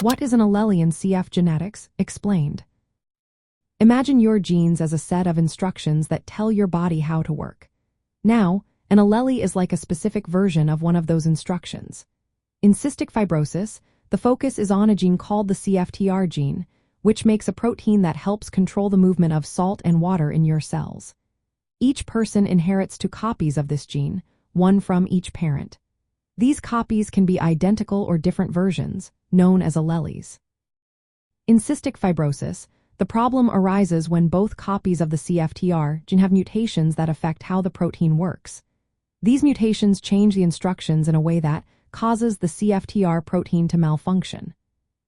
What is an allele in CF genetics? Explained. Imagine your genes as a set of instructions that tell your body how to work. Now, an allele is like a specific version of one of those instructions. In cystic fibrosis, the focus is on a gene called the CFTR gene, which makes a protein that helps control the movement of salt and water in your cells. Each person inherits 2 copies of this gene, one from each parent. These copies can be identical or different versions, known as alleles. In cystic fibrosis, the problem arises when both copies of the CFTR gene have mutations that affect how the protein works. These mutations change the instructions in a way that causes the CFTR protein to malfunction.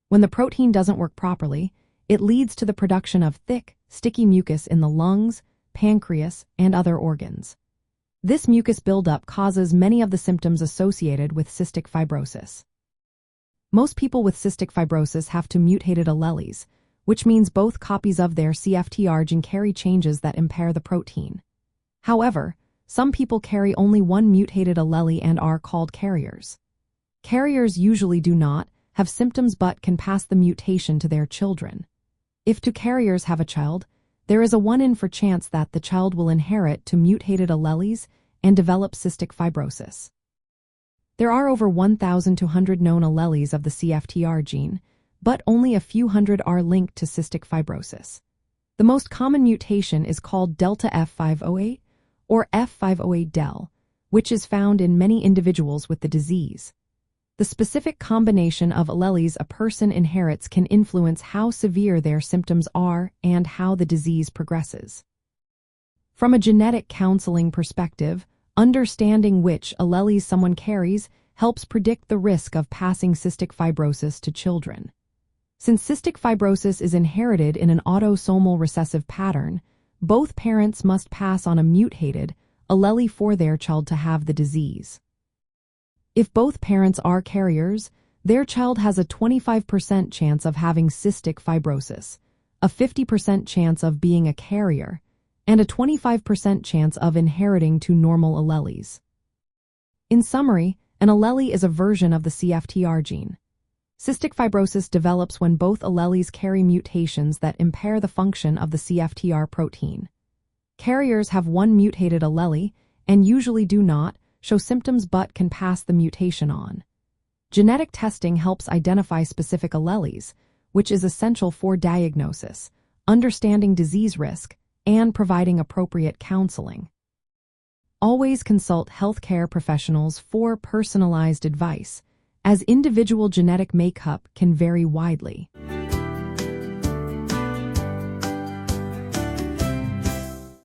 When the protein doesn't work properly, it leads to the production of thick, sticky mucus in the lungs, pancreas, and other organs. This mucus buildup causes many of the symptoms associated with cystic fibrosis. Most people with cystic fibrosis have 2 mutated alleles, which means both copies of their CFTR gene carry changes that impair the protein. However, some people carry only 1 mutated allele and are called carriers. Carriers usually do not have symptoms but can pass the mutation to their children. If 2 carriers have a child, there is a 1 in 4 chance that the child will inherit 2 mutated alleles and develop cystic fibrosis. There are over 1,200 known alleles of the CFTR gene, but only a few hundred are linked to cystic fibrosis. The most common mutation is called delta F508 or F508del, which is found in many individuals with the disease. The specific combination of alleles a person inherits can influence how severe their symptoms are and how the disease progresses. From a genetic counseling perspective, understanding which alleles someone carries helps predict the risk of passing cystic fibrosis to children. Since cystic fibrosis is inherited in an autosomal recessive pattern, both parents must pass on a mutated allele for their child to have the disease. If both parents are carriers, their child has a 25% chance of having cystic fibrosis, a 50% chance of being a carrier, and a 25% chance of inheriting 2 normal alleles. In summary, an allele is a version of the CFTR gene. Cystic fibrosis develops when both alleles carry mutations that impair the function of the CFTR protein. Carriers have 1 mutated allele and usually do not show symptoms but can pass the mutation on. Genetic testing helps identify specific alleles, which is essential for diagnosis, understanding disease risk, and providing appropriate counseling. Always consult healthcare professionals for personalized advice, as individual genetic makeup can vary widely.